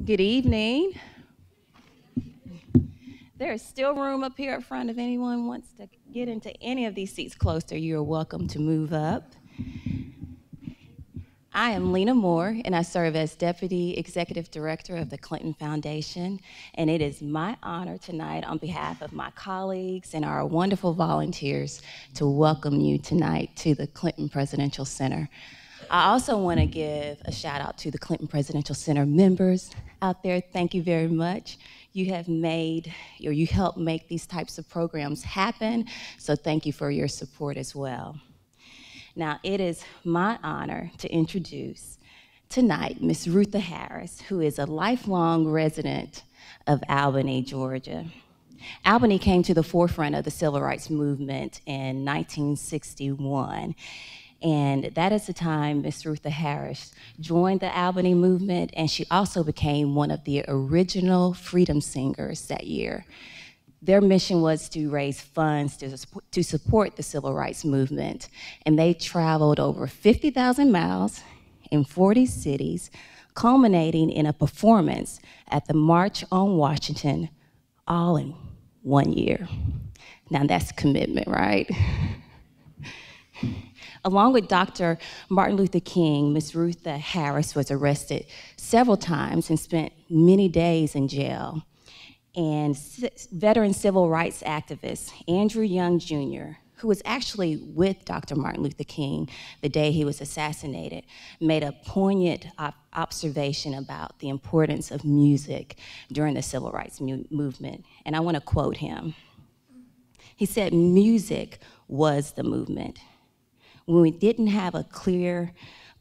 Good evening. There is still room up here up front. If anyone wants to get into any of these seats closer, you're welcome to move up. I am Lena Moore, and I serve as Deputy Executive Director of the Clinton Foundation, and it is my honor tonight on behalf of my colleagues and our wonderful volunteers to welcome you tonight to the Clinton Presidential Center. I also want to give a shout out to the Clinton Presidential Center members out there. Thank you very much. You have you helped make these types of programs happen, so thank you for your support as well. Now, it is my honor to introduce tonight Ms. Rutha Harris, who is a lifelong resident of Albany, Georgia. Albany came to the forefront of the civil rights movement in 1961. And that is the time Ms. Rutha Harris joined the Albany movement, and she also became one of the original freedom singers that year. Their mission was to raise funds to support the civil rights movement, and they traveled over 50,000 miles in 40 cities, culminating in a performance at the March on Washington, all in 1 year. Now that's commitment, right? Along with Dr. Martin Luther King, Ms. Rutha Harris was arrested several times and spent many days in jail. And veteran civil rights activist Andrew Young Jr., who was actually with Dr. Martin Luther King the day he was assassinated, made a poignant observation about the importance of music during the civil rights movement. And I want to quote him. He said, "Music was the movement. When we didn't have a clear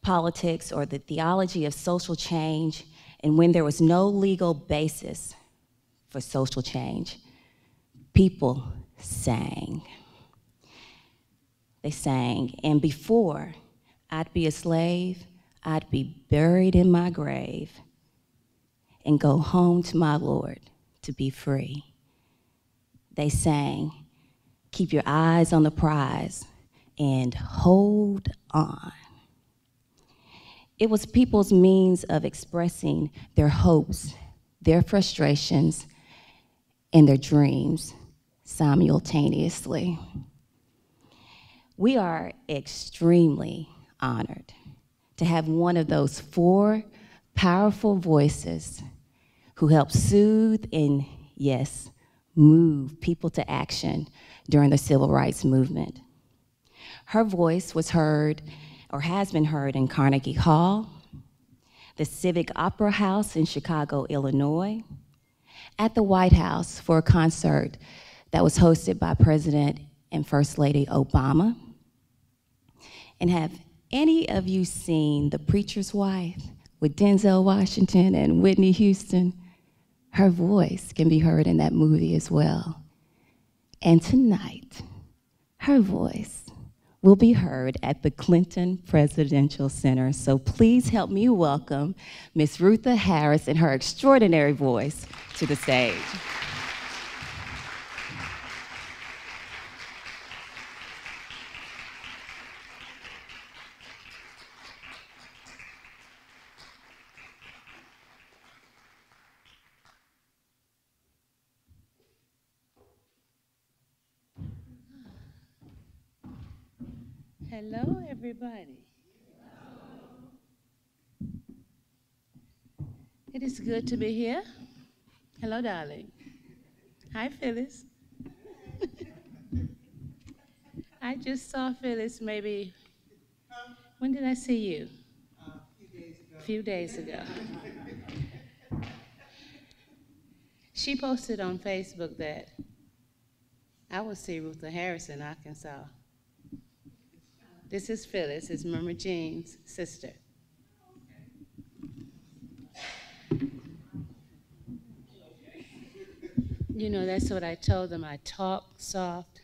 politics or the theology of social change, and when there was no legal basis for social change, people sang." They sang, and before I'd be a slave, I'd be buried in my grave and go home to my Lord to be free. They sang, "Keep your eyes on the prize and hold on." It was people's means of expressing their hopes, their frustrations, and their dreams simultaneously. We are extremely honored to have one of those four powerful voices who help soothe and, yes, move people to action during the civil rights movement. Her voice was heard, or has been heard, in Carnegie Hall, the Civic Opera House in Chicago, Illinois, at the White House for a concert that was hosted by President and First Lady Obama. And have any of you seen The Preacher's Wife with Denzel Washington and Whitney Houston? Her voice can be heard in that movie as well. And tonight, her voice will be heard at the Clinton Presidential Center. So please help me welcome Ms. Rutha Harris and her extraordinary voice to the stage. Hello, everybody. It is good to be here. Hello, darling. Hi, Phyllis. I just saw Phyllis maybe, when did I see you? A few days ago. She posted on Facebook that I will see Rutha Harris in Arkansas. This is Phyllis, it's Murmur Jean's sister. You know, that's what I told them. I talk soft,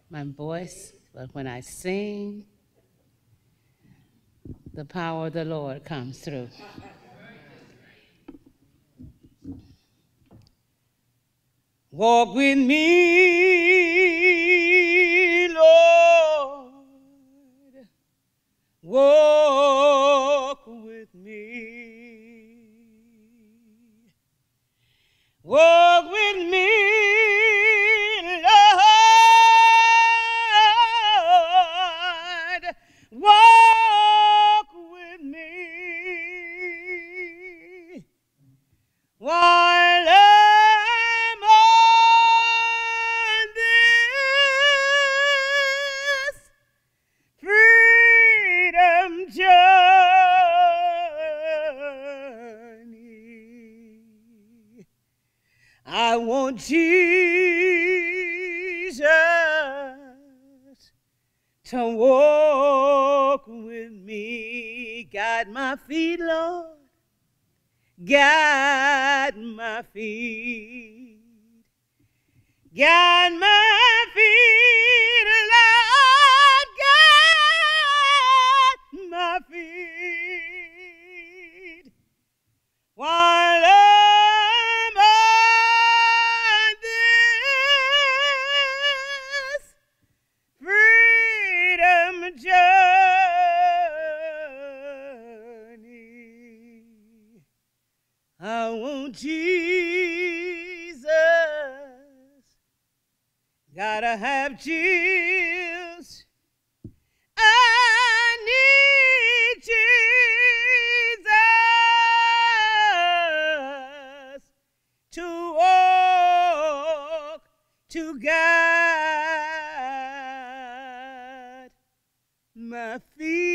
my voice, but when I sing, the power of the Lord comes through. Walk with me, Lord. Walk with me. I want Jesus to walk with me. Guide my feet, Lord. Guide my feet. Guide my feet, Lord. Guide my feet. While I'm on this freedom journey, I want Jesus. Gotta have Jesus. I need Jesus to walk, to guide my feet.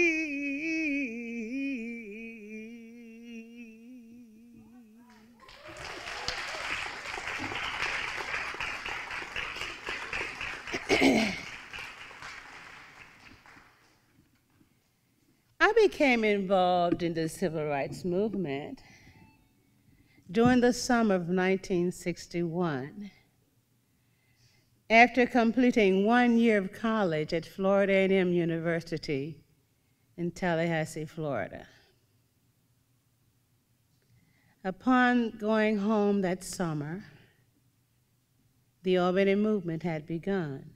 I became involved in the civil rights movement during the summer of 1961. After completing 1 year of college at Florida A&M University in Tallahassee, Florida. Upon going home that summer, the Albany movement had begun.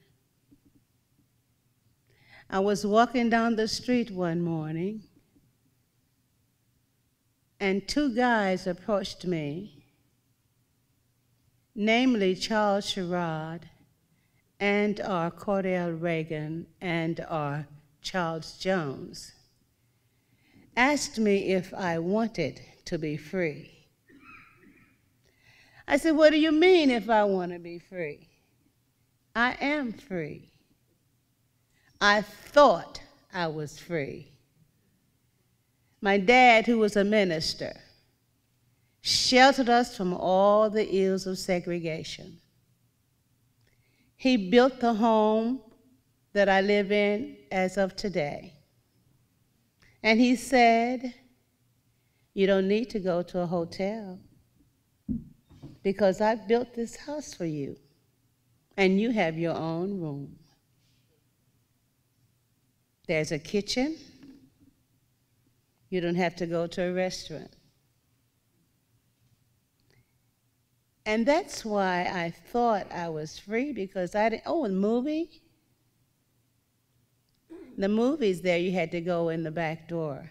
I was walking down the street one morning, and two guys approached me, namely Charles Sherrod and Cordell Reagan and Charles Jones, asked me if I wanted to be free. I said, "What do you mean if I want to be free? I am free. I thought I was free." My dad, who was a minister, sheltered us from all the ills of segregation. He built the home that I live in as of today. And he said, "You don't need to go to a hotel because I built this house for you, and you have your own room. There's a kitchen. You don't have to go to a restaurant." And that's why I thought I was free, because I didn't, a movie? The movies there, you had to go in the back door.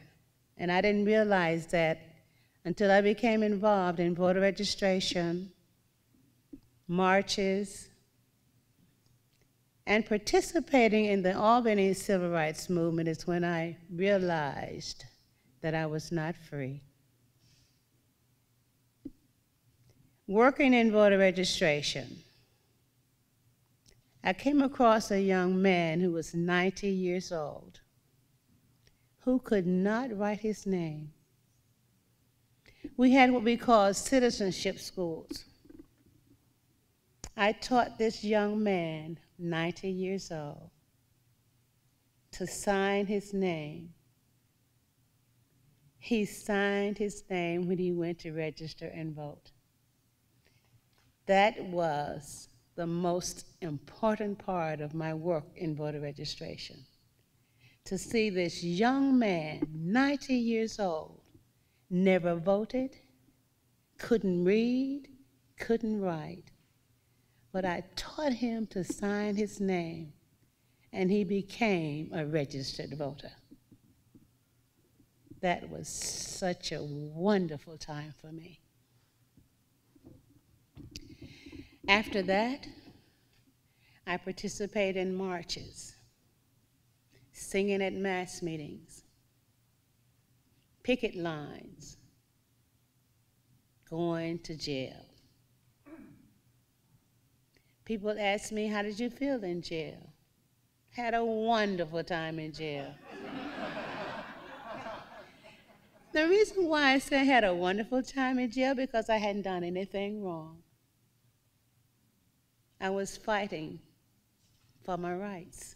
And I didn't realize that until I became involved in voter registration, marches, and participating in the Albany Civil Rights Movement is when I realized that I was not free. Working in voter registration, I came across a young man who was 90 years old, who could not write his name. We had what we call citizenship schools. I taught this young man, 90 years old, to sign his name. He signed his name when he went to register and vote. That was the most important part of my work in voter registration, to see this young man, 90 years old, never voted, couldn't read, couldn't write, but I taught him to sign his name, and he became a registered voter. That was such a wonderful time for me. After that, I participated in marches, singing at mass meetings, picket lines, going to jail. People ask me, "How did you feel in jail?" Had a wonderful time in jail. The reason why I say I had a wonderful time in jail, because I hadn't done anything wrong. I was fighting for my rights.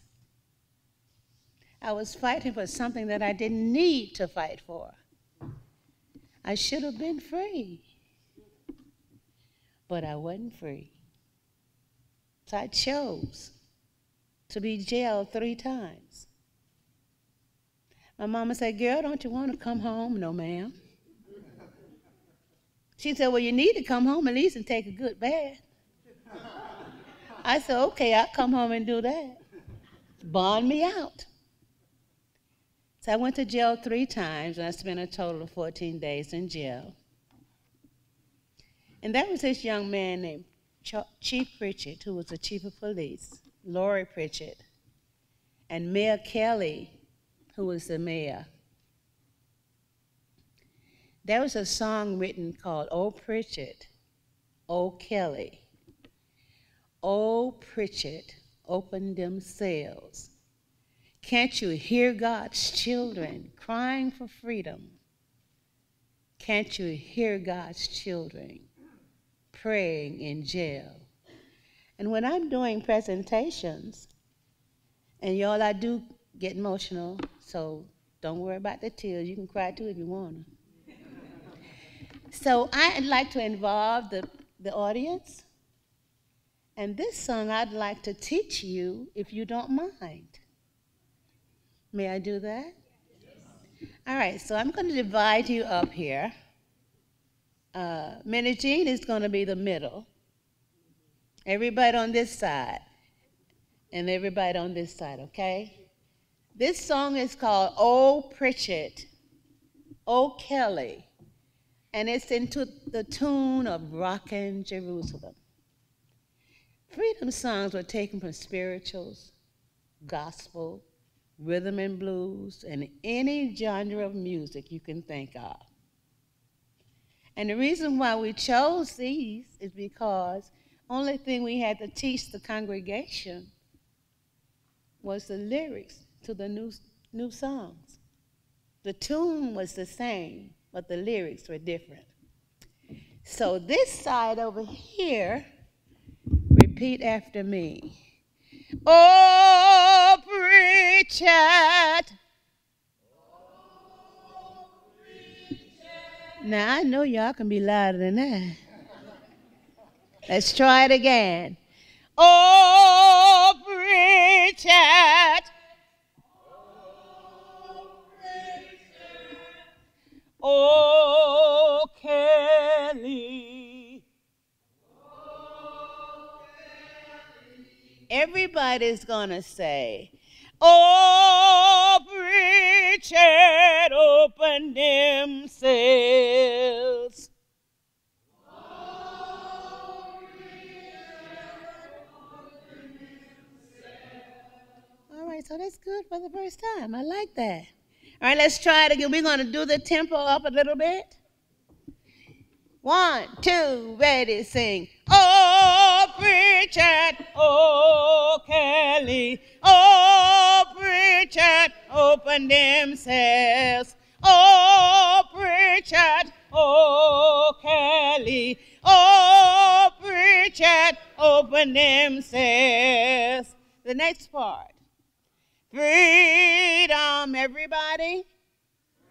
I was fighting for something that I didn't need to fight for. I should have been free, but I wasn't free. So I chose to be jailed 3 times. My mama said, "Girl, don't you want to come home?" "No, ma'am." She said, "Well, you need to come home at least and take a good bath." I said, "Okay, I'll come home and do that. Bond me out." So I went to jail 3 times, and I spent a total of 14 days in jail. And there was this young man named Chief Pritchett, who was the chief of police, Lori Pritchett, and Mayor Kelly, who was the mayor. There was a song written called "Oh Pritchett, Oh Kelly." "Oh Pritchett, open them cells. Can't you hear God's children crying for freedom? Can't you hear God's children praying in jail?" And when I'm doing presentations, and y'all, I do get emotional, so don't worry about the tears. You can cry too if you want to. So I'd like to involve the audience. And this song I'd like to teach you, if you don't mind. May I do that? Yes. All right, so I'm going to divide you up here. Minnie Jean is going to be the middle. Everybody on this side. And everybody on this side, okay? This song is called "Oh Pritchett, Oh Kelly." And it's into the tune of "Rockin' Jerusalem." Freedom songs were taken from spirituals, gospel, rhythm and blues, and any genre of music you can think of. And the reason why we chose these is because the only thing we had to teach the congregation was the lyrics to the new songs. The tune was the same, but the lyrics were different. So this side over here, repeat after me. Oh, Pritchett. Now, I know y'all can be louder than that. Let's try it again. Oh, Pritchett. Oh, Kelly. Everybody's gonna say, "Oh, Pritchett, open them cells." All right, so that's good for the first time. I like that. All right, let's try it again. We're gonna do the tempo up a little bit. 1, 2, ready, sing. Oh, Pritchett, oh, Kelly. Oh, Pritchett, open them cells. Oh, Pritchett, oh, Kelly. Oh, Pritchett, open them cells. The next part. Freedom, everybody.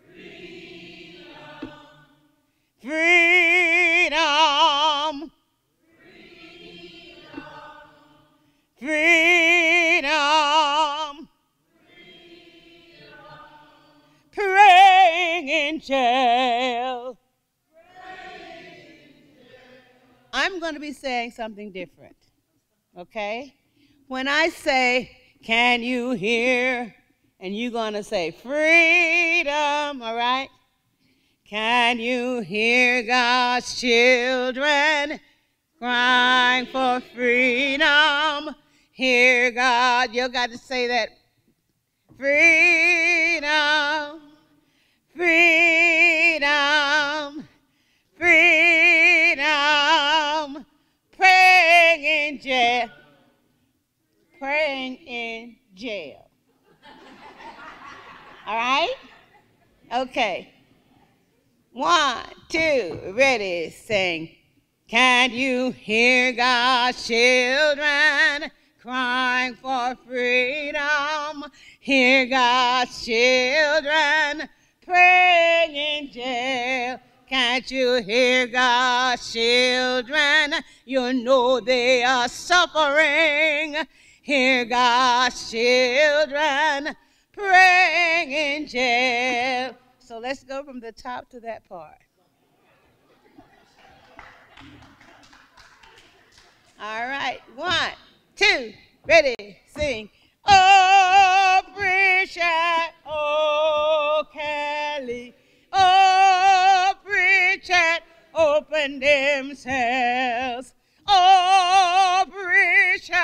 Freedom. Freedom. Praying in jail. I'm going to be saying something different, okay? When I say, "Can you hear?" and you're going to say, "Freedom," all right? Can you hear God's children crying for freedom? Hear God. You got to say that. Freedom, freedom, freedom. Praying in jail. Praying in jail. All right? Okay. 1, 2, ready, sing. Can you hear God's children crying for freedom? Hear God's children praying in jail. Can't you hear God's children? You know they are suffering. Hear God's children praying in jail. So let's go from the top to that part. All right, 1, 2, ready, sing. Oh, preacher, oh, Kelly, oh, preacher, open themselves. Oh, preacher,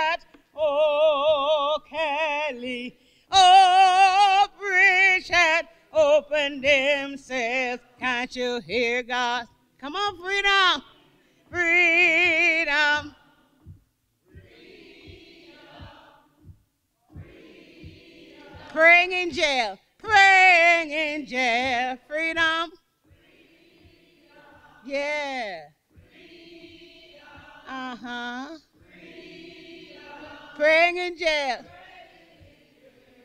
oh, Kelly, oh, preacher, open themselves. Can't you hear God? Come on, freedom, freedom. Praying in jail, praying in jail, freedom. Yeah. Praying in jail.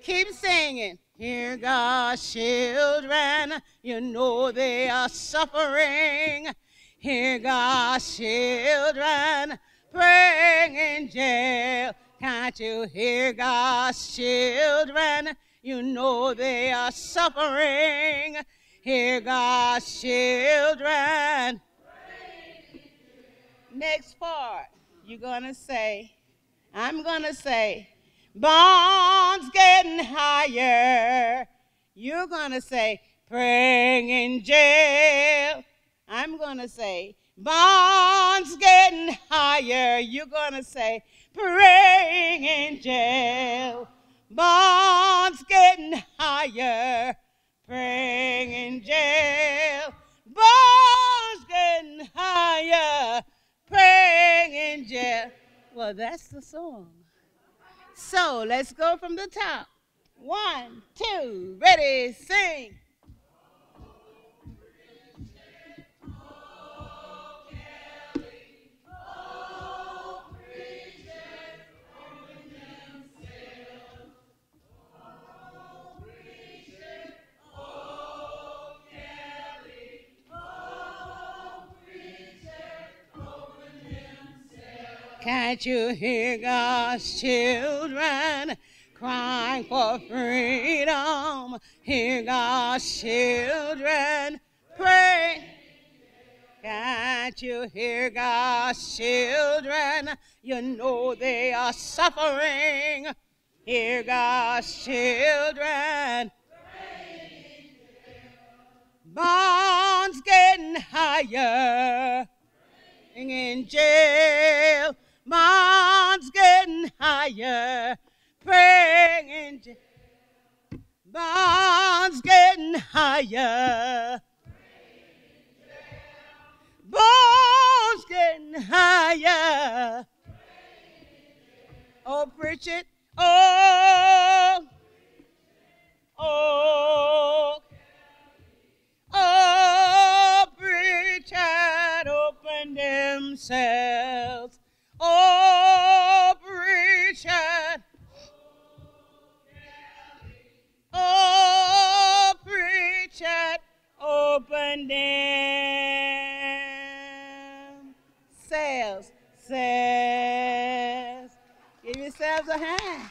Keep singing. Hear God's children, you know they are suffering. Hear God's children praying in jail. Can't you hear God's children? You know they are suffering. Hear God's children. Next part, you're going to say, I'm going to say, bonds getting higher. You're going to say, praying in jail. I'm going to say, bonds getting higher. You're going to say, praying in jail. Bonds getting higher. Praying in jail. Bonds getting higher. Praying in jail. Well, that's the song. So let's go from the top. 1, 2, ready, sing. Can't you hear God's children crying for freedom? Hear God's children pray. Can't you hear God's children? You know they are suffering. Hear God's children. Bonds getting higher. In jail. Bonds getting higher, praying in jail. Bonds getting higher. Bonds getting higher. Oh, preach it. Oh, oh, oh, preach it. Open themselves. Oh, preach it. Oh, preach it. Open themselves. Give yourselves a hand.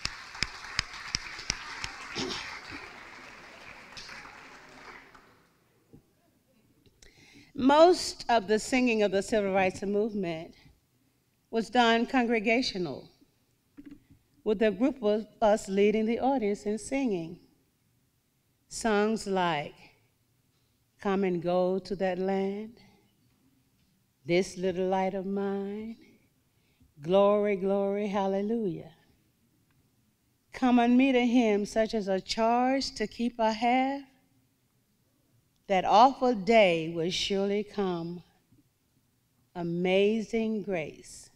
Most of the singing of the civil rights movement was done congregational, with a group of us leading the audience in singing. Songs like, Come and Go to That Land, This Little Light of Mine, Glory, Glory, Hallelujah. Come on me to Him, such as a charge to keep I have, that awful day will surely come. Amazing grace.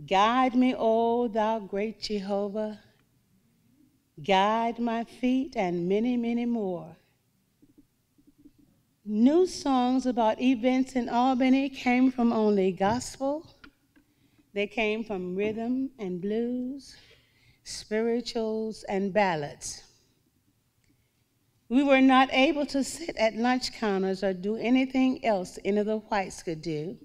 Guide me, O thou great Jehovah. Guide my feet and many, many more. New songs about events in Albany came from only gospel. They came from rhythm and blues, spirituals, and ballads. We were not able to sit at lunch counters or do anything else any of the whites could do.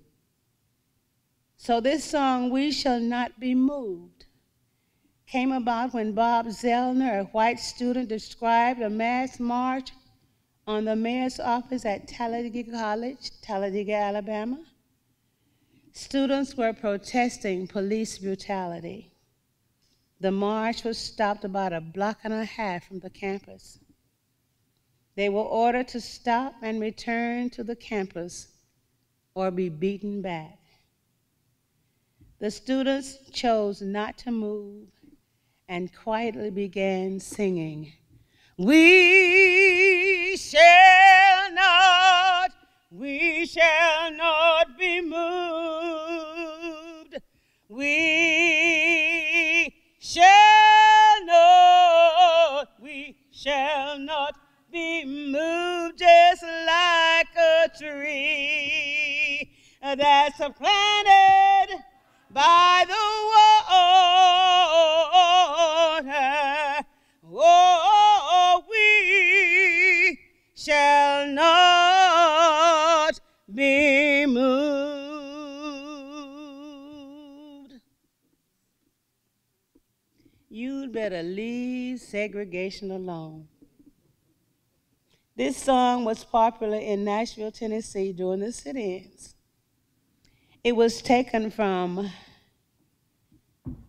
So this song, "We Shall Not Be Moved," came about when Bob Zellner, a white student, described a mass march on the mayor's office at Talladega College, Talladega, Alabama. Students were protesting police brutality. The march was stopped about a block and a half from the campus. They were ordered to stop and return to the campus or be beaten back. The students chose not to move and quietly began singing, we shall not be moved. We shall not be moved, just like a tree that's planted by the water. Oh, we shall not be moved. You'd better leave segregation alone. This song was popular in Nashville, Tennessee during the sit-ins. It was taken from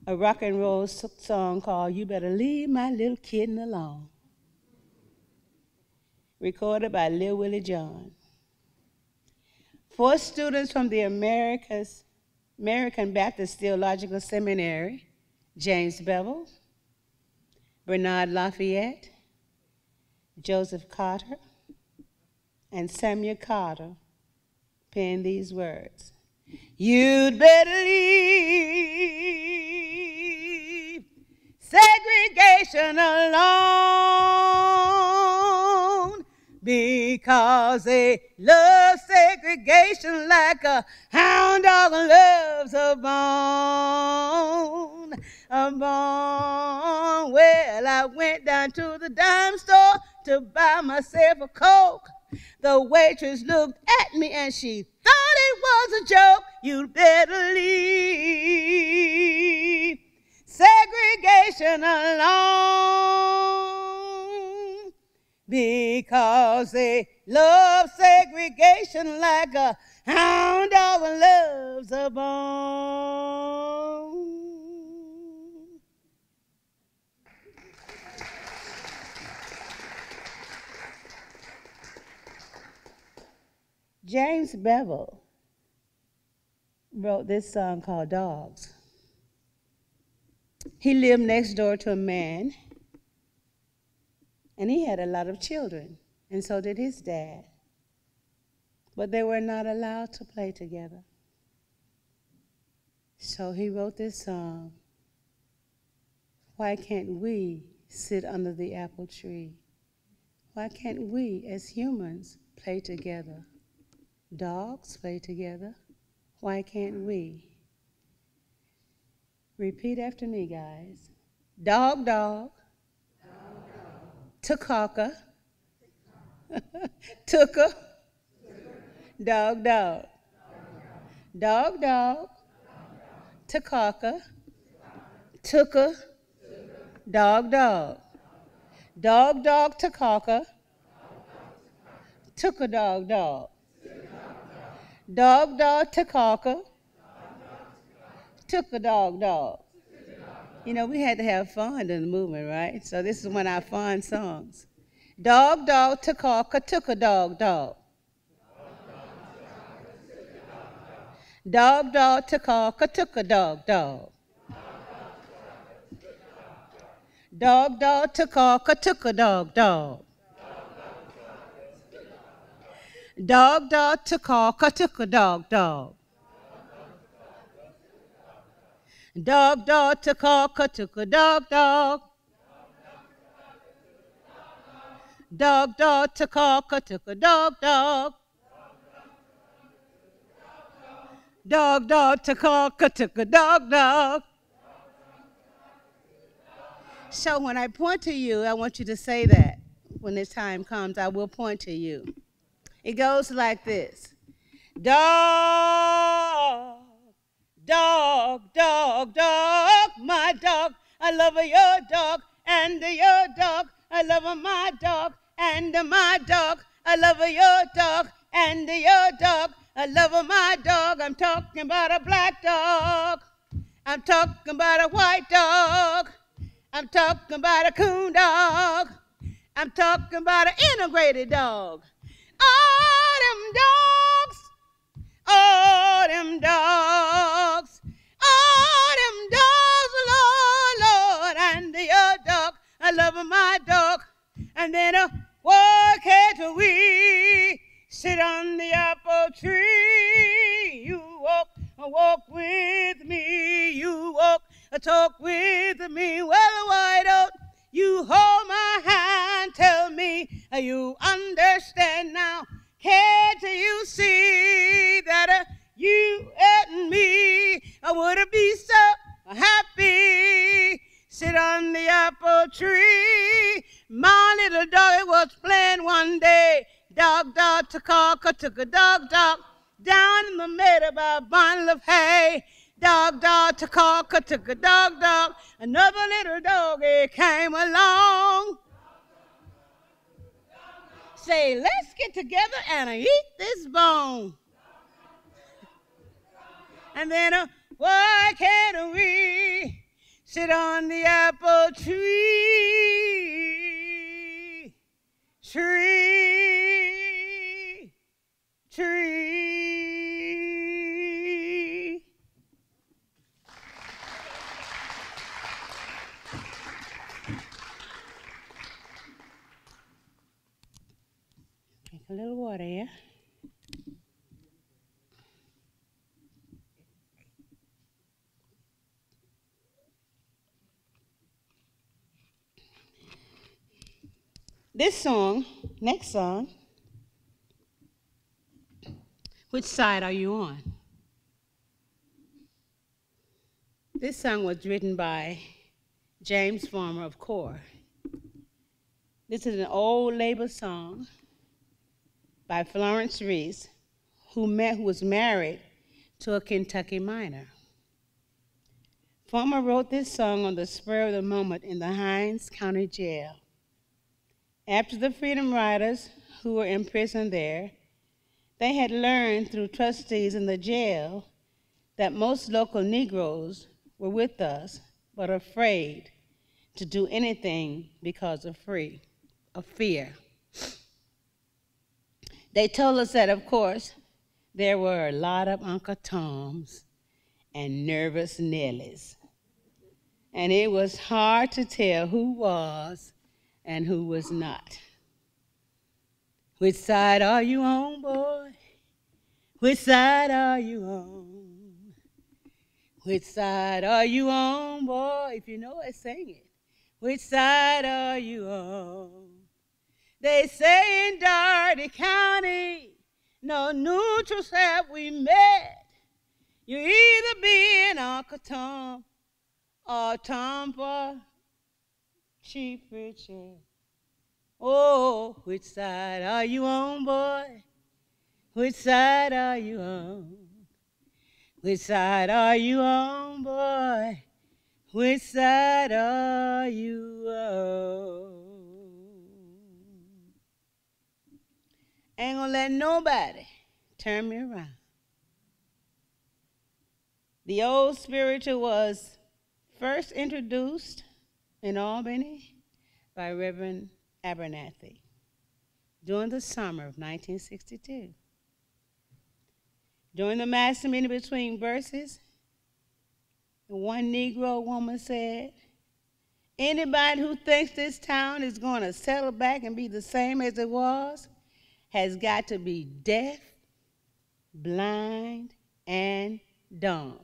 a rock and roll song called "You Better Leave My Little Kitten Alone," recorded by Lil Willie John. 4 students from the American Baptist Theological Seminary, James Bevel, Bernard Lafayette, Joseph Carter, and Samuel Carter, penned these words. You'd better leave segregation alone, because they love segregation like a hound dog loves a bone. A bone. Well, I went down to the dime store to buy myself a Coke. The waitress looked at me and she thought it was a joke. You'd better leave segregation alone, because they love segregation like a hound dog loves a bone. James Bevel wrote this song called Dogs. He lived next door to a man, and he had a lot of children, and so did his dad. But they were not allowed to play together. So he wrote this song, why can't we sit under the apple tree? Why can't we as humans play together? Dogs play together. Why can't we? Repeat after me, guys. Dog, dog. Takaka. Tooka. Dog, dog. Dog, dog. Takaka. Tooka. Dog, dog. Dog, dog, takaka. Tooka, dog, dog. Dog, dog, takaka. Took a dog, dog. You know, we had to have fun in the movement, right? So this is one of our fun songs. Dog, dog, takaka, took a dog, dog. Dog, dog, takaka, took a dog, dog. Dog, dog, takaka, took a dog, dog. Dog, dog, takaka, took a dog, dog. Dog, dog, takaka, took a dog, dog. Dog, dog, took a dog, dog. Dog, dog, took a dog, dog. So when I point to you, I want you to say that. When this time comes, I will point to you. It goes like this. Dog, dog, dog, dog, my dog. I love your dog and your dog. I love my dog and my dog. I love your dog and your dog. I love my dog. I'm talking about a black dog. I'm talking about a white dog. I'm talking about a coon dog. I'm talking about an integrated dog. All them dogs, all them dogs, all them dogs, Lord, Lord, and your dog. I love my dog. And then why can't we sit on the apple tree? You walk with me. You walk, talk with me. Well, why don't you hold my hand? Tell me you understand now. Can't you see that you and me would be so happy? Sit on the apple tree. My little dog was playing one day. Dog, dog, took a dog, dog. Down in the meadow by a bundle of hay. Dog, dog, took a dog, dog. Another little dog came along. Say, let's get together and eat this bone. And then why can't we sit on the apple tree? Tree, tree. Drink a little water, yeah? This song, next song, which side are you on? This song was written by James Farmer of Core. This is an old labor song by Florence Reese, who was married to a Kentucky miner. Farmer wrote this song on the spur of the moment in the Hinds County Jail. After the Freedom Riders, who were imprisoned there, they had learned through trustees in the jail that most local Negroes were with us, but afraid to do anything because of fear. They told us that, of course, there were a lot of Uncle Toms and nervous Nellies, and it was hard to tell who was and who was not. Which side are you on, boy? Which side are you on? Which side are you on, boy? If you know it, sing it. Which side are you on? They say in Dougherty County, no neutrals have we met. You either be an Uncle Tom or Tom for Chief Richard. Oh, which side are you on, boy? Which side are you on? Which side are you on, boy? Which side are you on? Ain't gonna let nobody turn me around. The old spiritual was first introduced in Albany by Reverend Abernathy during the summer of 1962. During the master meeting between verses, one Negro woman said, anybody who thinks this town is going to settle back and be the same as it was has got to be deaf, blind, and dumb.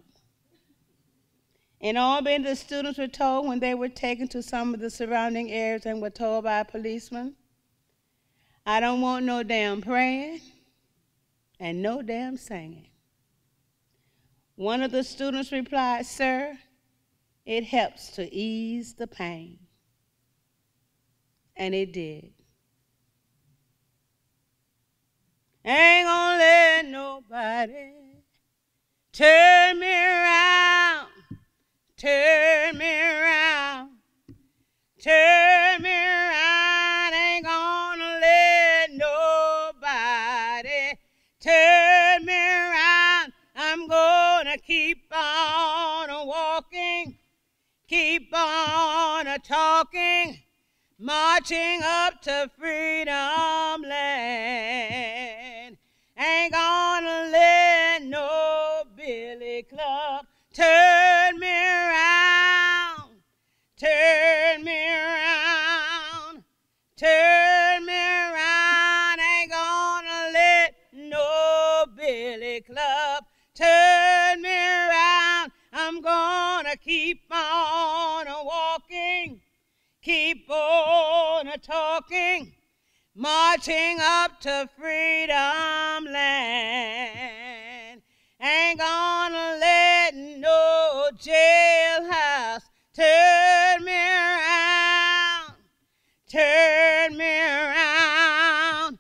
In Albany, the students were told when they were taken to some of the surrounding areas and were told by a policeman, I don't want no damn praying and no damn singing. One of the students replied, "Sir, it helps to ease the pain." And it did. Ain't gonna let nobody turn me around, turn me around, turn me around. Ain't gonna let nobody turn me around. I'm gonna keep on walking, keep on talking, marching up to freedom land. Ain't gonna let no billy club turn me around, turn me around, turn me around. Ain't gonna let no billy club turn me around. I'm gonna keep on walking, keep on talking, marching up to freedom land. Ain't gonna let no jailhouse turn me around, turn me around,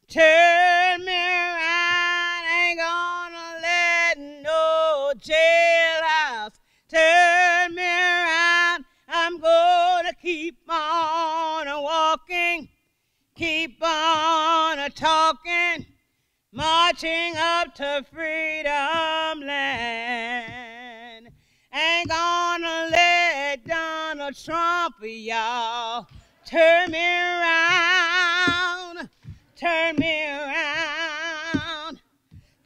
turn me around. Ain't gonna let no jailhouse turn me around. I'm gonna keep on walking, keep on talking, marching up to freedom land. Ain't gonna let Donald Trump, y'all, turn me around, turn me around,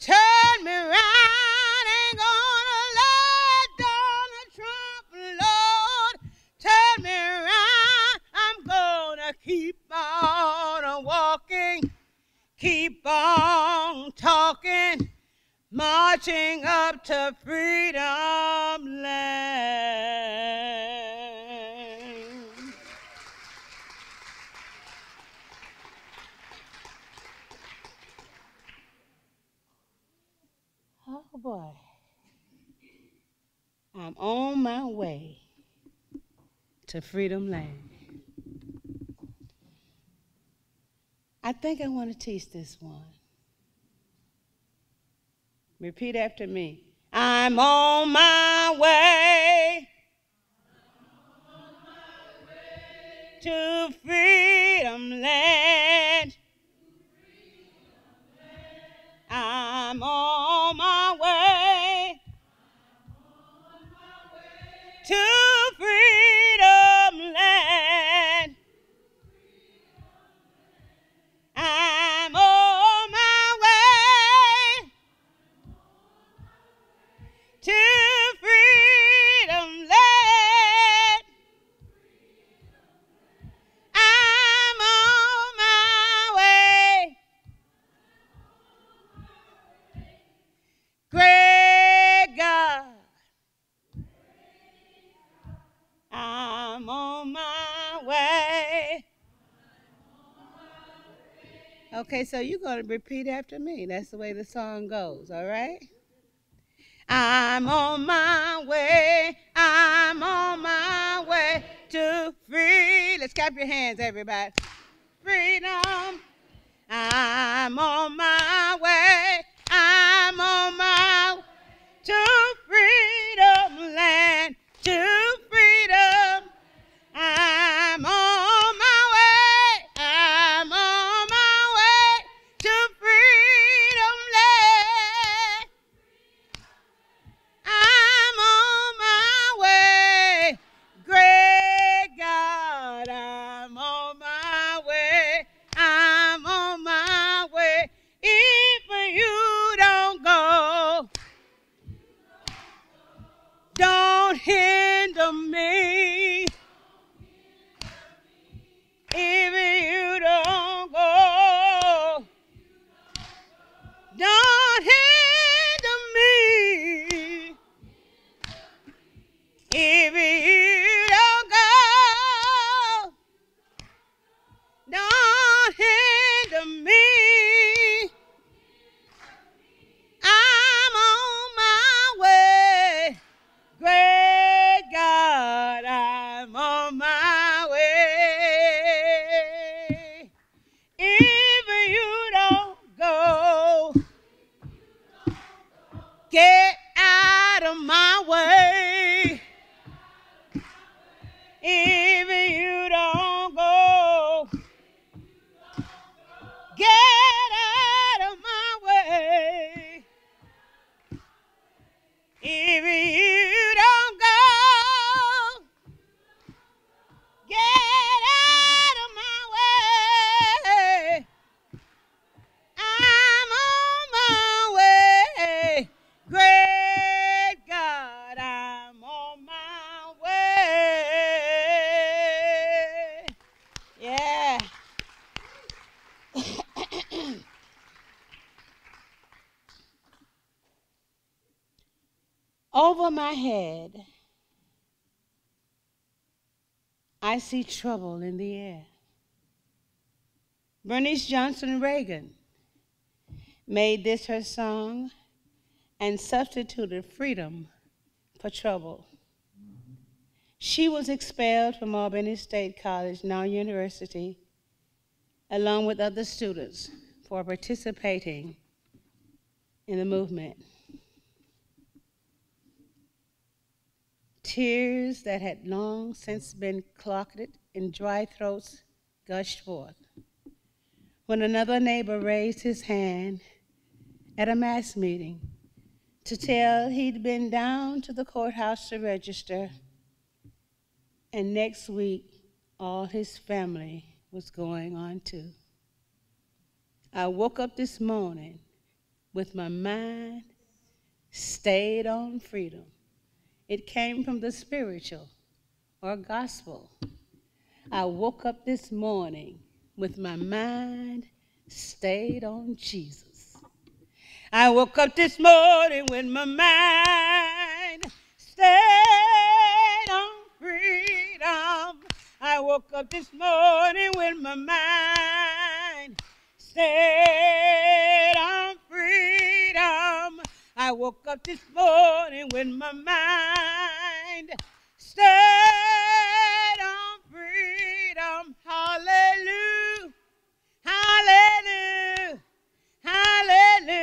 turn me around. Ain't gonna let Donald Trump, Lord, turn me around. I'm gonna keep on walking, keep on talking, marching up to freedom land. Oh boy, I'm on my way to freedom land. I think I want to teach this one. Repeat after me. I'm on my way to freedom land. I'm on my way to freedom land. I'm on my way to freedom land. I'm on my way. Great God, I'm on my way. Okay, so you're going to repeat after me. That's the way the song goes, all right? I'm on my way. I'm on my way to free. Let's clap your hands, everybody. Freedom. I'm on my way. I'm on my way to freedom land. To freedom. I'm on my way. I'm on my way to freedom land. I'm on my way. Great God, I'm on my way. I'm on my way. If you don't go, don't hinder me. If you don't go, don't hinder me. If you don't go, don't hinder Get out of my way. If you don't go, get out of my way. If you don't go, get out of my way. I'm on my way. Great God, I'm on my way. Yeah. Over my head, I see trouble in the air. Bernice Johnson Reagan made this her song and substituted freedom for trouble. She was expelled from Albany State College, now university, along with other students for participating in the movement. Tears that had long since been clogged in dry throats gushed forth when another neighbor raised his hand at a mass meeting to tell he'd been down to the courthouse to register, and next week all his family was going on too. I woke up this morning with my mind stayed on freedom. It came from the spiritual or gospel. I woke up this morning with my mind stayed on Jesus. I woke up this morning with my mind stayed on freedom. I woke up this morning with my mind stayed on freedom. I woke up this morning with my mind stayed on freedom. Hallelujah, hallelujah, hallelujah.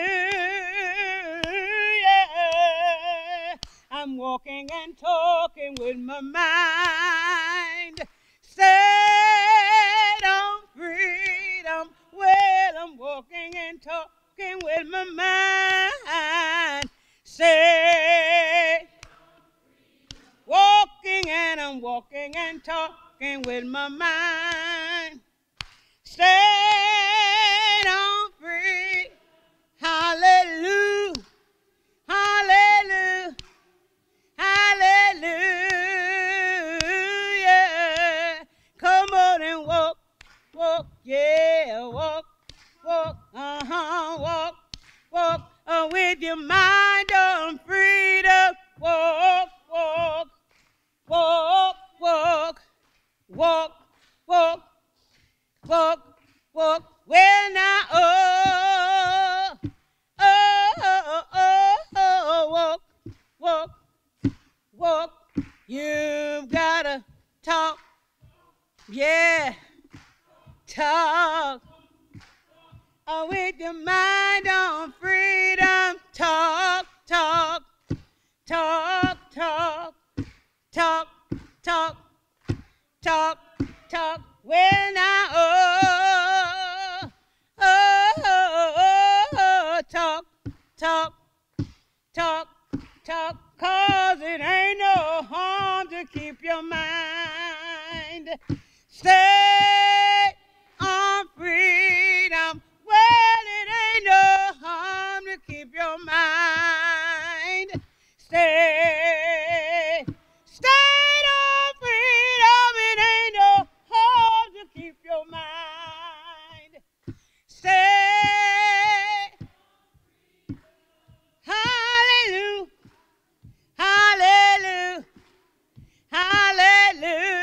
I'm walking and talking with my mind stayed on freedom. Well, I'm walking and talking with my mind stayed. Walking and I'm walking and talking with my mind stayed on free. Hallelujah, hallelujah, hallelujah. Come on and walk, walk, yeah, walk, walk, walk, walk with your mind on freedom. Walk, walk, walk, walk, walk, walk, walk, walk. When walk, walk, walk. You've gotta talk, yeah, talk. With your mind on freedom, talk, talk, talk, talk, talk, talk, talk, talk. When talk, talk, talk, talk. 'Cause it ain't no harm to keep your mind stay on freedom. Well, it ain't no harm to keep your mind stay on freedom. It ain't no harm to keep your mind stay. Hallelujah, hallelujah, hallelujah.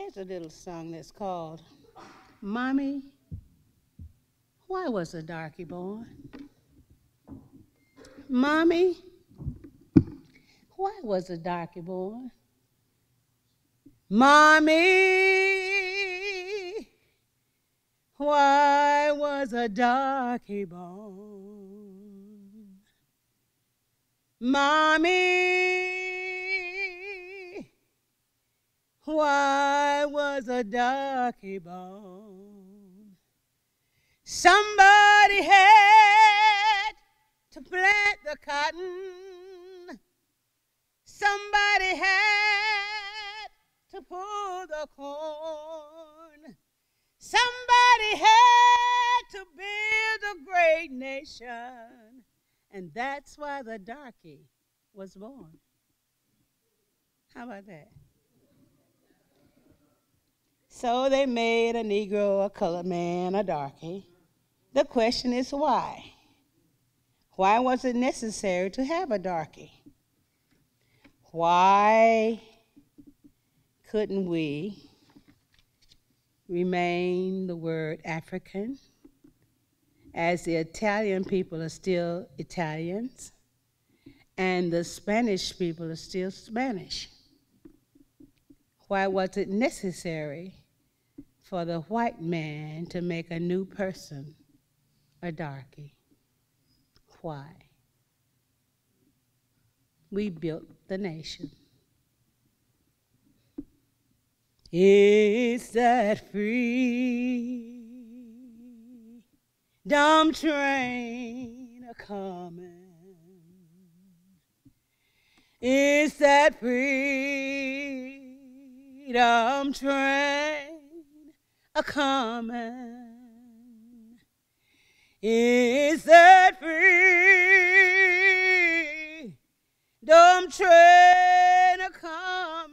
There's a little song that's called, Mommy, Why Was a Darky Born? Mommy, why was a darky born? Mommy, why was a darky born? Mommy, why was a darky born? Somebody had to plant the cotton. Somebody had to pull the corn. Somebody had to build a great nation. And that's why the darky was born. How about that? So they made a Negro, a colored man, a darky. The question is why? Why was it necessary to have a darky? Why couldn't we remain the word African, as the Italian people are still Italians and the Spanish people are still Spanish? Why was it necessary for the white man to make a new person a darky? Why? We built the nation. It's that freedom train a-comin'. It's that freedom train a-comin'. It's that freedom train a-comin'.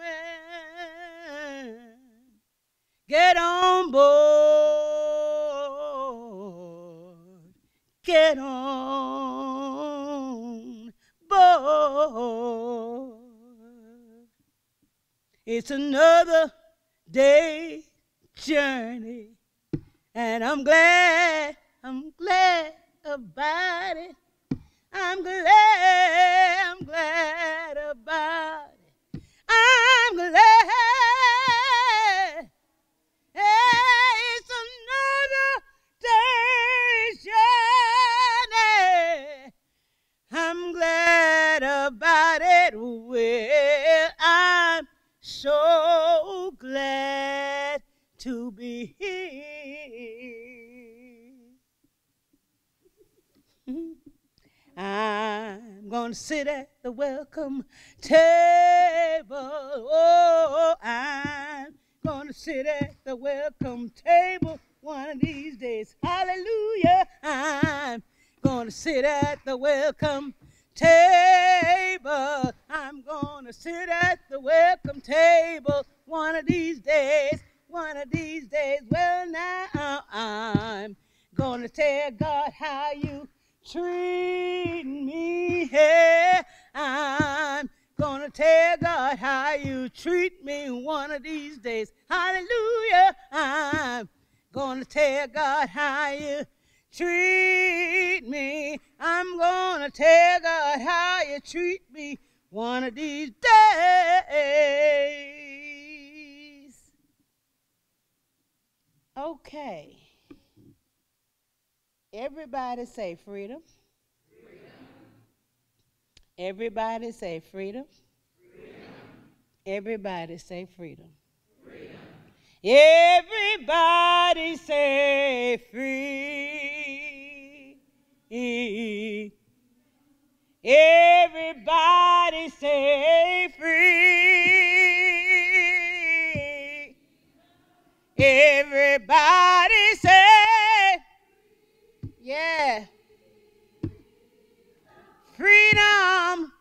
Get on board. Get on board. It's another day's journey, and I'm glad about it. I'm glad about it. I'm glad. It's another day's journey. I'm glad about it. Well, I'm so glad to be here. I'm gonna sit at the welcome table. Oh, I'm gonna sit at the welcome table one of these days. Hallelujah. I'm gonna sit at the welcome table. I'm gonna sit at the welcome table one of these days. One of these days. Well, now I'm gonna tell God how you treat me. Yeah, I'm gonna tell God how you treat me one of these days. Hallelujah. I'm gonna tell God how you treat me. I'm gonna tell God how you treat me one of these days. Okay. Everybody say freedom. Freedom. Everybody say freedom. Freedom. Everybody say freedom. Freedom. Everybody say free. Everybody say free. Everybody say, yeah. Freedom.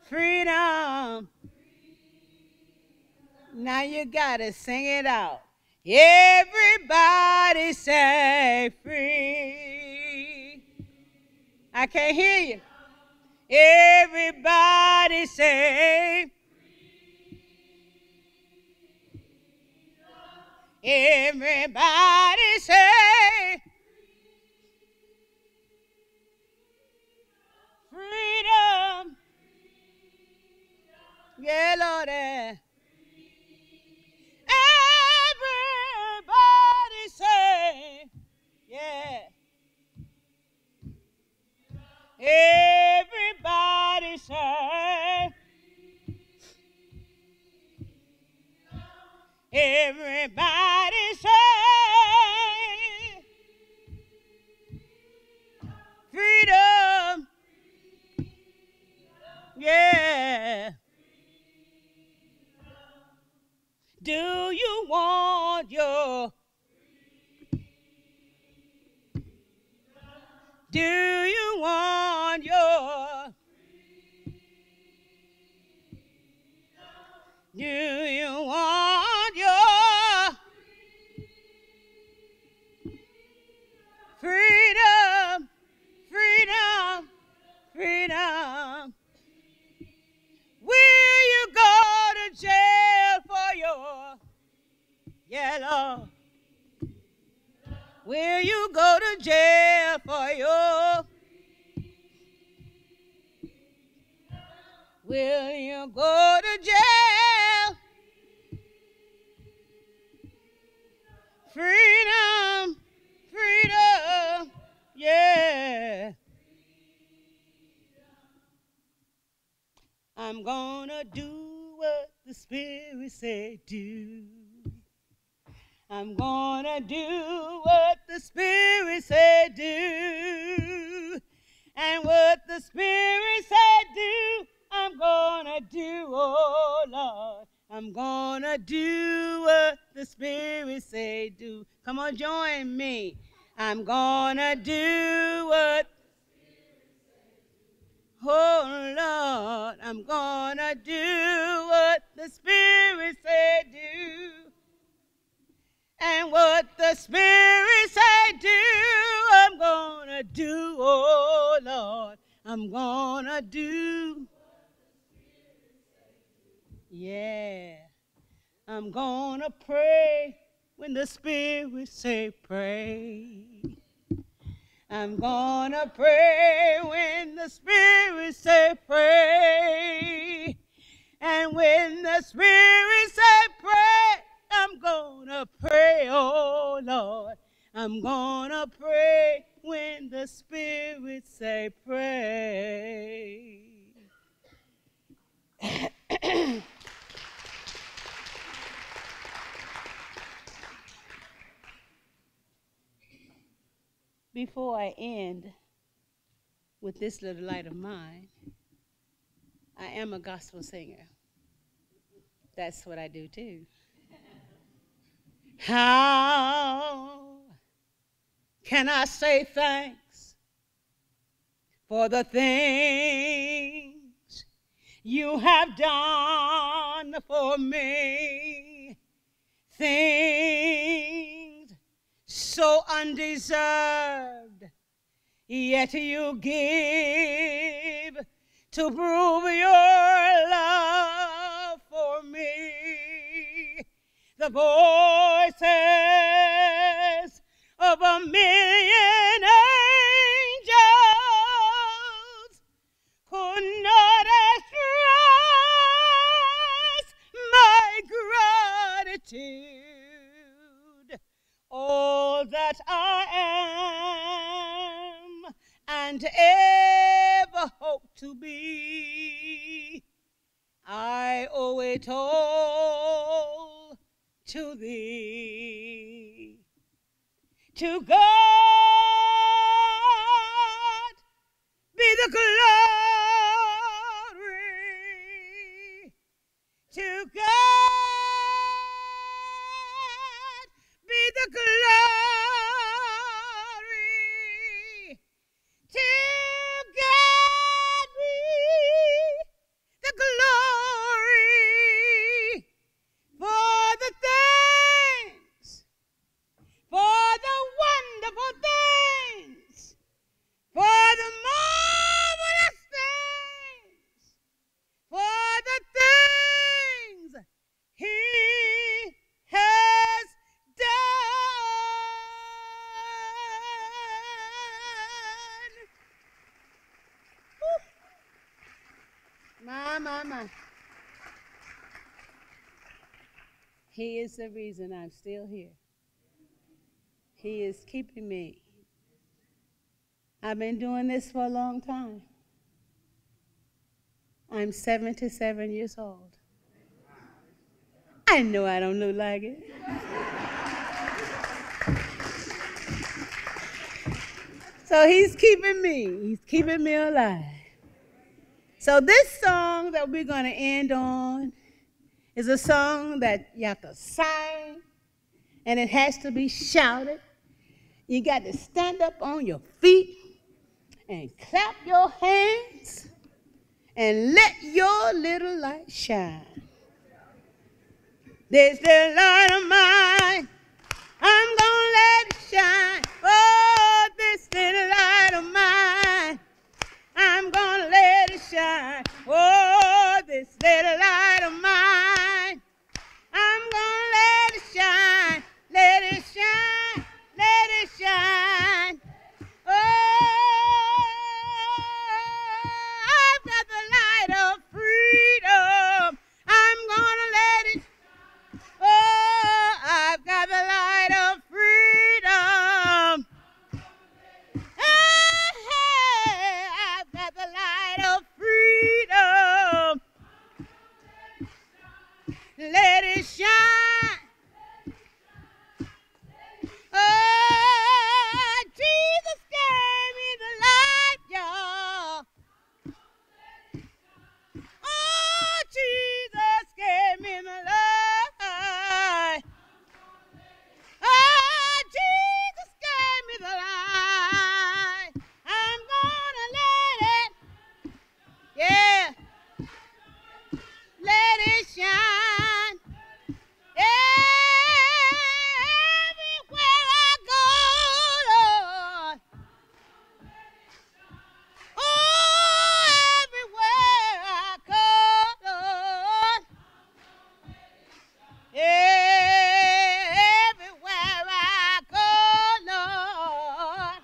Freedom. Now you gotta sing it out. Everybody say free. I can't hear you. Everybody say Everybody say freedom. Yeah, Lord. Everybody say, yeah. Everybody say, everybody say, freedom. Yeah. Do you want your? Do you want your? Do you want your freedom? Freedom, freedom. Will you go to jail for your? Yeah, Lord. Will you go to jail for your? Will you go to jail? Freedom, freedom, yeah. I'm gonna do what the Spirit said do. I'm gonna do what the Spirit said do. And what the Spirit said do, I'm gonna do, oh Lord. I'm gonna do what the Spirit said do. Come on, join me. I'm gonna do what, oh Lord, I'm gonna do what the Spirit said do. And what the Spirit said do, I'm gonna do, oh Lord, I'm gonna do. Yeah, I'm gonna pray when the Spirit say pray. I'm gonna pray when the Spirit say pray. And when the Spirit say pray, I'm gonna pray, oh Lord. I'm gonna pray when the Spirit say pray. Before I end with this little light of mine, I am a gospel singer. That's what I do too. How can I say thanks for the things you have done for me? Things so undeserved, yet you give to prove your love for me. The voices of a million angels could not express my gratitude. All that I am and ever hope to be, I owe it all to thee. To God be the glory. To God be the glory. To God be the glory for the things, for the wonderful things, for the marvelous things, for the things He is the reason I'm still here. He is keeping me. I've been doing this for a long time. I'm 77 years old. I know I don't look like it. So he's keeping me. He's keeping me alive. So this song that we're going to end on is a song that you have to sing, and it has to be shouted. You got to stand up on your feet and clap your hands and let your little light shine. This little light of mine, I'm gonna let it shine. Oh, this little light of mine, I'm gonna let it shine. Oh, this little light of mine, I'm gonna let it shine. Let it shine, let it shine. Oh, I've got the light of freedom. I'm gonna let it. Oh, I've got the light of freedom. Hey, hey, I've got the light of freedom. Let it shine. Oh, Jesus gave me the light, y'all. Oh, Jesus gave me the light. Oh, Jesus gave me the light. I'm gonna let it, yeah, let it shine. Everywhere I go, Lord. Oh, everywhere I go, Lord. Everywhere I go, Lord.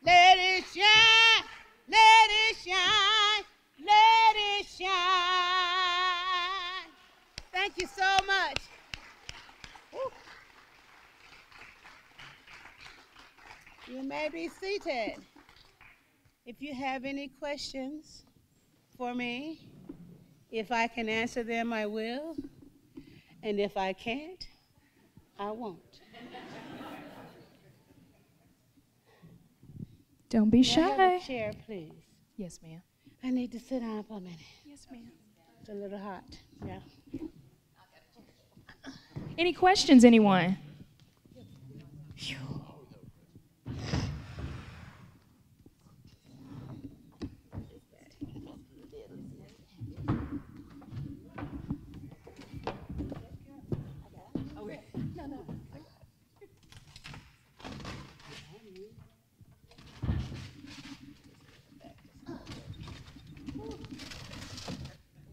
Let it shine, let it shine, let it shine. Thank you so much. Woo. You may be seated. If you have any questions for me, if I can answer them, I will. And if I can't, I won't. Don't be May I have shy. a chair, please? Yes, ma'am. I need to sit down for a minute. Yes, ma'am. It's a little hot. Yeah. Any questions, anyone? Phew.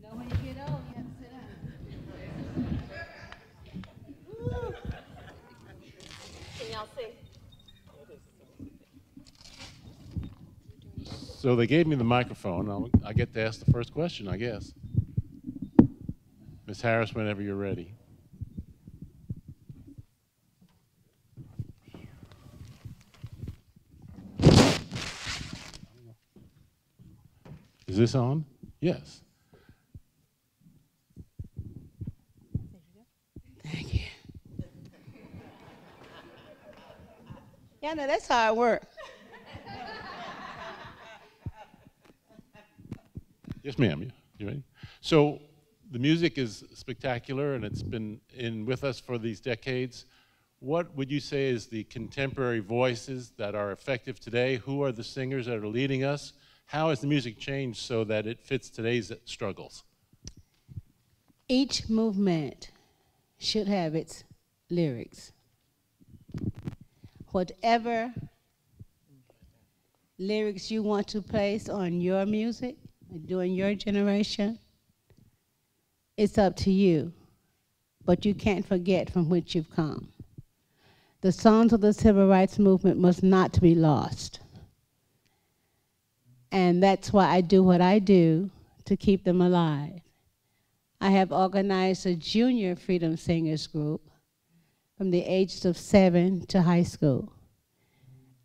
When you get old, you have to sit down. Can y'all see? So they gave me the microphone. I get to ask the first question, I guess. Ms. Harris, whenever you're ready. Is this on? Yes. Thank you. Yeah, no, that's hard work. Yes, ma'am. You ready? So the music is spectacular, and it's been with us for these decades. What would you say is the contemporary voices that are effective today? Who are the singers that are leading us? How has the music changed so that it fits today's struggles? Each movement should have its lyrics. Whatever lyrics you want to place on your music during your generation, it's up to you. But you can't forget from which you've come. The songs of the civil rights movement must not be lost. And that's why I do what I do, to keep them alive. I have organized a junior Freedom Singers group from the ages of 7 to high school.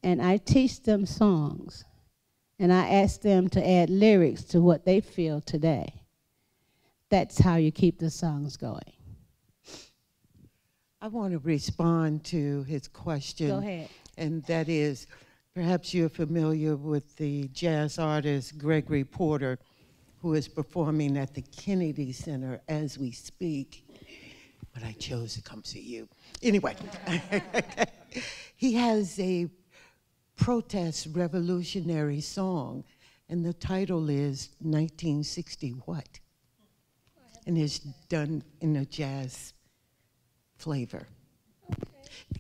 And I teach them songs, and I ask them to add lyrics to what they feel today. That's how you keep the songs going. I want to respond to his question. Go ahead. And that is, perhaps you're familiar with the jazz artist Gregory Porter, who is performing at the Kennedy Center as we speak. But I chose to come see you. Anyway, he has a protest revolutionary song, and the title is 1960 What? And it's done in a jazz flavor. Okay.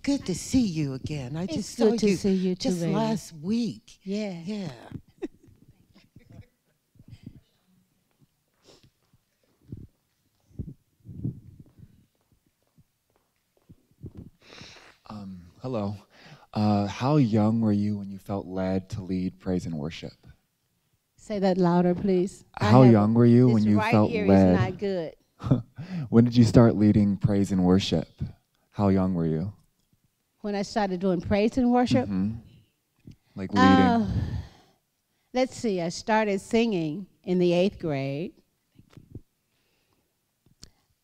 Good to see you again. I just saw you, see you too, just baby. last week. Yeah. Yeah. Hello. How young were you when you felt led to lead praise and worship? Say that louder, please. How young were you when you felt This right here led? is not good. When did you start leading praise and worship? How young were you? When I started doing praise and worship, Like leading? let's see, I started singing in the 8th grade.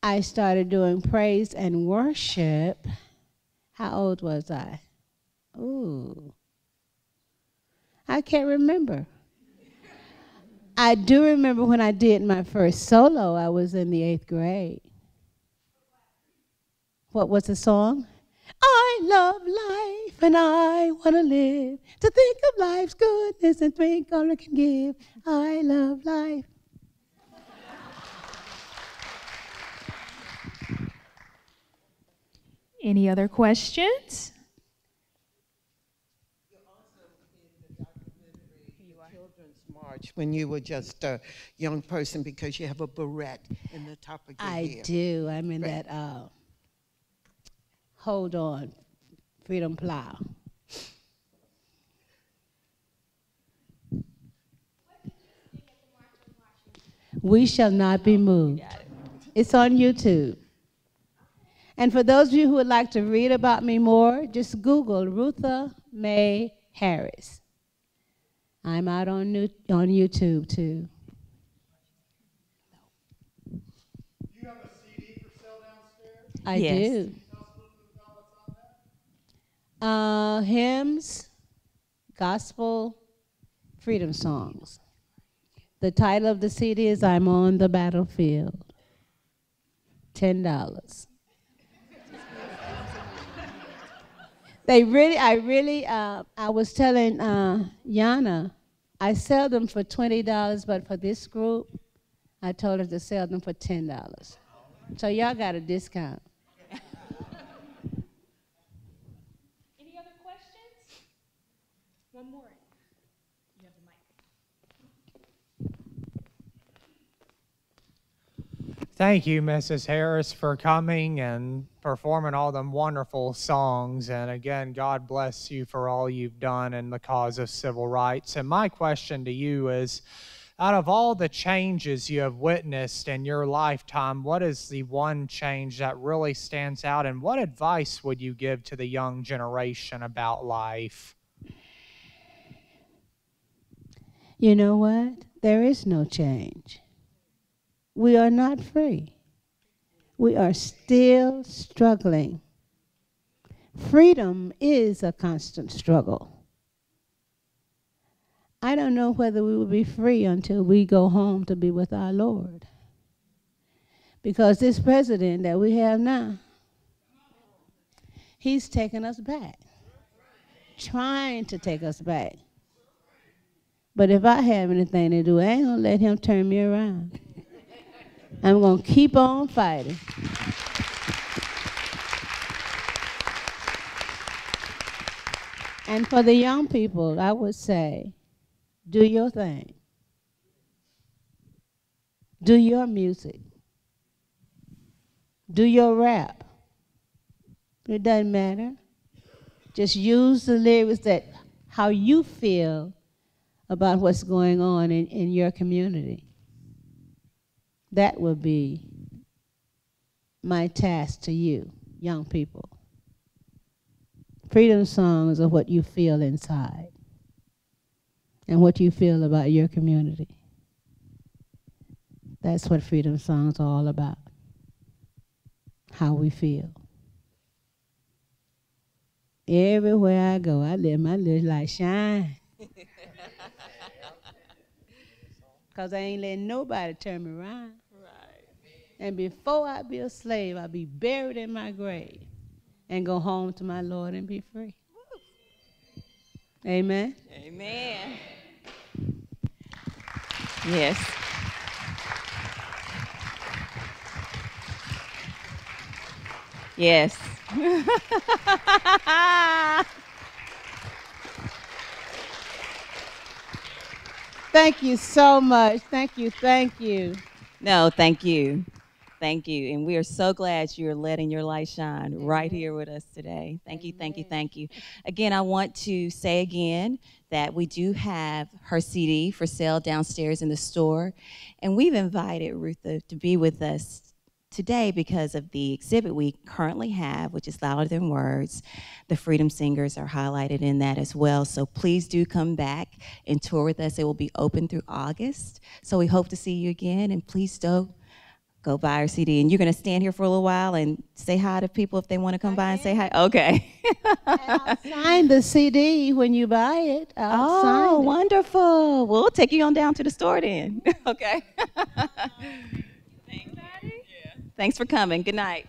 I started doing praise and worship. How old was I? Ooh, I can't remember. I do remember when I did my first solo, I was in the 8th grade. What was the song? I love life and I want to live, to think of life's goodness and think all it can give. I love life. Any other questions? March when you were just a young person, because you have a barrette in the top of your hair. I do. I'm in Right. that, hold on, freedom plow. We shall not be moved. It's on YouTube. And for those of you who would like to read about me more, just Google Rutha Mae Harris. I'm out on YouTube too. Do you have a CD for sale downstairs? I Yes. do. Tell us a little bit about what's on there. Hymns, gospel, freedom songs. The title of the CD is I'm on the Battlefield. $10. I was telling Yana, I sell them for $20, but for this group, I told her to sell them for $10. So y'all got a discount. Any other questions? One more. You have the mic. Thank you, Mrs. Harris, for coming and performing all them wonderful songs. And again, God bless you for all you've done in the cause of civil rights. And my question to you is, out of all the changes you have witnessed in your lifetime, what is the one change that really stands out? And what advice would you give to the young generation about life? You know what? There is no change. We are not free. We are still struggling. Freedom is a constant struggle. I don't know whether we will be free until we go home to be with our Lord. Because this president that we have now, he's taking us back, trying to take us back. But if I have anything to do, I ain't gonna let him turn me around. I'm gonna keep on fighting. And for the young people, I would say, do your thing. Do your music. Do your rap. It doesn't matter. Just use the lyrics that how you feel about what's going on in your community. That will be my task to you, young people. Freedom songs are what you feel inside and what you feel about your community. That's what freedom songs are all about, how we feel. Everywhere I go, I let my little light shine. Because I ain't letting nobody turn me around. And before I be a slave, I'll be buried in my grave and go home to my Lord and be free. Amen? Amen. Yes. Yes. Thank you so much. Thank you. Thank you. No, thank you. Thank you. And we are so glad you're letting your light shine right here with us today. Thank you, thank you, thank you. Again, I want to say again that we do have her CD for sale downstairs in the store. And we've invited Rutha to be with us today because of the exhibit we currently have, which is Louder Than Words. The Freedom Singers are highlighted in that as well. So please do come back and tour with us. It will be open through August. So we hope to see you again. And please do go buy our CD. And you're going to stand here for a little while and say hi to people if they want to come by and say hi? Okay. And I'll sign the CD when you buy it. I'll sign it. Wonderful. We'll take you on down to the store then. Okay. Thanks for coming. Good night.